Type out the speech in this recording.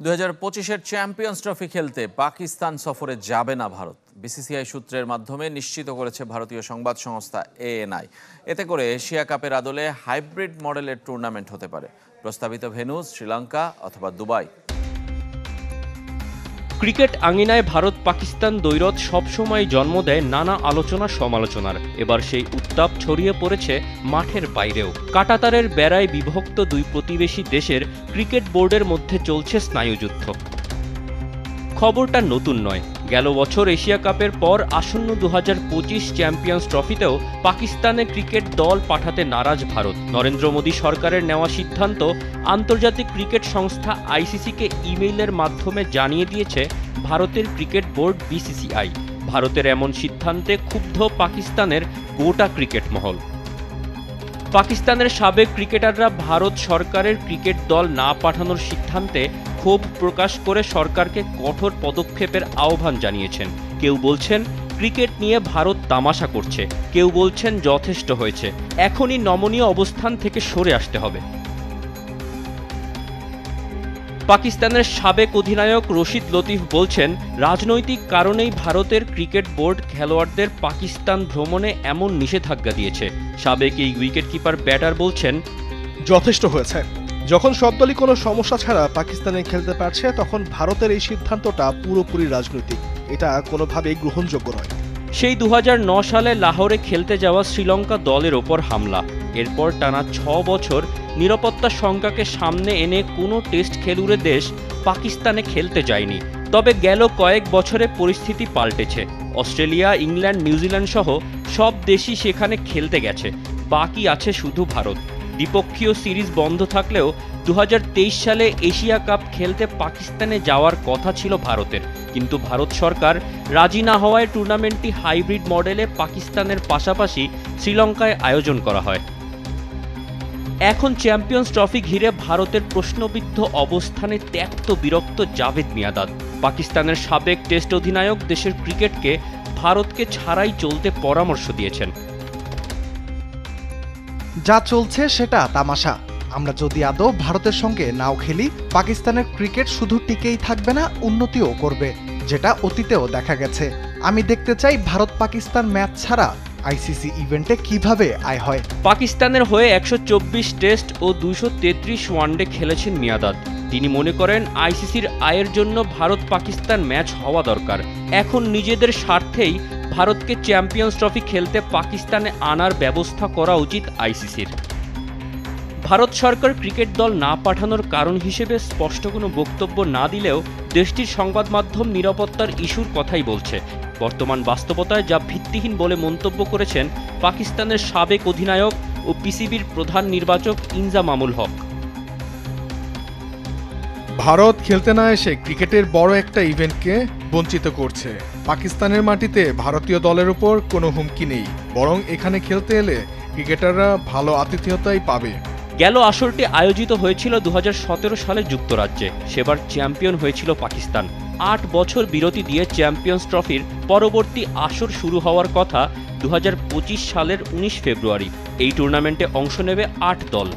2025-এর champions trophy খেলতে পাকিস্তান সফরে যাবে না ভারত। বিসিসিআই সূত্রের মাধ্যমে নিশ্চিত করেছে ভারতীয় সংবাদ সংস্থা ANI। এতে করে এশিয়া কাপের আদলে হাইব্রিড মডেলের টুর্নামেন্ট হতে পারে। প্রস্তাবিত ভেন্যু শ্রীলঙ্কা অথবা দুবাই। ক্রিকেট আঙিনায় ভারত পাকিস্তান দ্বৈরথ সবসময় জন্ম দেয় নানা আলোচনা সমালোচনার। এবার সেই উত্তাপ ছড়িয়ে পড়েছে মাঠের বাইরেও। কাঁটাতারের বেড়ায় বিভক্ত দুই প্রতিবেশী দেশের ক্রিকেট বোর্ডের মধ্যে চলছে স্নায়ুযুদ্ধ। খবরটা নতুন নয়। গেল বছর এশিয়া কাপের পর আসন্ন 2025 চ্যাম্পিয়ন্স ট্রফিতেও পাকিস্তানে ক্রিকেট দল পাঠাতে নারাজ ভারত। নরেন্দ্র মোদী সরকারের নেওয়া সিদ্ধান্ত আন্তর্জাতিক ক্রিকেট সংস্থা ICC-কে ইমেইলের মাধ্যমে জানিয়ে দিয়েছে ভারতের ক্রিকেট বোর্ড BCCI। ভারতের এমন সিদ্ধান্তে ক্ষুব্ধ পাকিস্তানের গোটা ক্রিকেট মহল। পাকিস্তানের সাবেক ক্রিকেটাররা ভারত সরকারের ক্রিকেট দল না পাঠানোর সিদ্ধান্তে ক্ষোভ প্রকাশ করে সরকারকে কঠোর পদক্ষেপের আহ্বান জানিয়েছেন। কেউ বলছেন ক্রিকেট নিয়ে ভারত তামাশা করছে, কেউ বলছেন যথেষ্ট হয়েছে, এখনই নমনীয় অবস্থান থেকে সরে আসতে হবে। পাকিস্তানের সাবেক অধিনায়ক রশিদ লতিফ বলছেন, রাজনৈতিক কারণেই ভারতের ক্রিকেট বোর্ড খেলোয়াড়দের পাকিস্তান ভ্রমণে এমন নিষেধাজ্ঞা দিয়েছে। সাবেক এই উইকেটকিপার ব্যাটার বলছেন, যথেষ্ট হয়েছে। যখন সব দলই কোনো সমস্যা ছাড়া পাকিস্তানে খেলতে পারছে, তখন ভারতের এই সিদ্ধান্তটা পুরোপুরি রাজনৈতিক। এটা কোনোভাবেই গ্রহণযোগ্য নয়। সেই 2009 সালে লাহোরে খেলতে যাওয়া শ্রীলঙ্কা দলের ওপর হামলা, এরপর টানা 6 বছর নিরাপত্তা শঙ্কাকে সামনে এনে কোনো টেস্ট খেলুড়ে দেশ পাকিস্তানে খেলতে যায়নি। তবে গেল কয়েক বছরে পরিস্থিতি পাল্টেছে। অস্ট্রেলিয়া, ইংল্যান্ড, নিউজিল্যান্ড সহ সব দেশই সেখানে খেলতে গেছে। বাকি আছে শুধু ভারত। দ্বিপক্ষীয় সিরিজ বন্ধ থাকলেও 2023 সালে এশিয়া কাপ খেলতে পাকিস্তানে যাওয়ার কথা ছিল ভারতের, কিন্তু ভারত সরকার রাজি না হওয়ায় টুর্নামেন্টটি হাইব্রিড মডেলে পাকিস্তানের পাশাপাশি শ্রীলঙ্কায় আয়োজন করা হয়। এখন চ্যাম্পিয়ন্স ট্রফি ঘিরে ভারতের প্রশ্নবিদ্ধ অবস্থানে ত্যক্ত বিরক্ত জাভেদ মিয়াঁদাদ। পাকিস্তানের সাবেক টেস্ট অধিনায়ক দেশের ক্রিকেটকে ভারতকে ছাড়াই চলতে পরামর্শ দিয়েছেন। যা চলছে সেটা তামাশা। আমরা যদি আদৌ ভারতের সঙ্গে নাও খেলি, পাকিস্তানের ক্রিকেট শুধু টিকেই থাকবে না, উন্নতিও করবে, যেটা অতীতেও দেখা গেছে। আমি দেখতে চাই ভারত পাকিস্তান ম্যাচ ছাড়া ICC ইভেন্টে কিভাবে আয় হয়। পাকিস্তানের হয়ে 124 টেস্ট ও 233 ওয়ানডে খেলেছেন মিয়াঁদাদ। তিনি মনে করেন ICCর আয়ের জন্য ভারত পাকিস্তান ম্যাচ হওয়া দরকার। এখন নিজেদের স্বার্থেই ভারতকে চ্যাম্পিয়ন্স ট্রফি খেলতে পাকিস্তানে আনার ব্যবস্থা করা উচিত ICCর। ভারত সরকার ক্রিকেট দল না পাঠানোর কারণ হিসেবে স্পষ্ট কোনো বক্তব্য না দিলেও দেশটির সংবাদ মাধ্যম নিরাপত্তার ইস্যুর কথাই বলছে। বর্তমান বাস্তবতায় যা ভিত্তিহীন বলে মন্তব্য করেছেন পাকিস্তানের সাবেক অধিনায়ক ও PCBর প্রধান নির্বাচক ইনজাম আমুল হক। ভারত খেলতে না এসে ক্রিকেটের বড় একটা ইভেন্টকে বঞ্চিত করছে। পাকিস্তানের মাটিতে ভারতীয় দলের উপর কোনো হুমকি নেই, বরং এখানে খেলতে এলে ক্রিকেটাররা ভালো আতিথেয়তাই পাবে। গেল আসরটি আয়োজিত হয়েছিল 2017 সালে যুক্তরাজ্যে। সেবার চ্যাম্পিয়ন হয়েছিল পাকিস্তান। 8 বছর বিরতি দিয়ে চ্যাম্পিয়ন্স ট্রফির পরবর্তী আসর শুরু হওয়ার কথা 2025 সালের 19 ফেব্রুয়ারি। এই টুর্নামেন্টে অংশ নেবে 8 দল।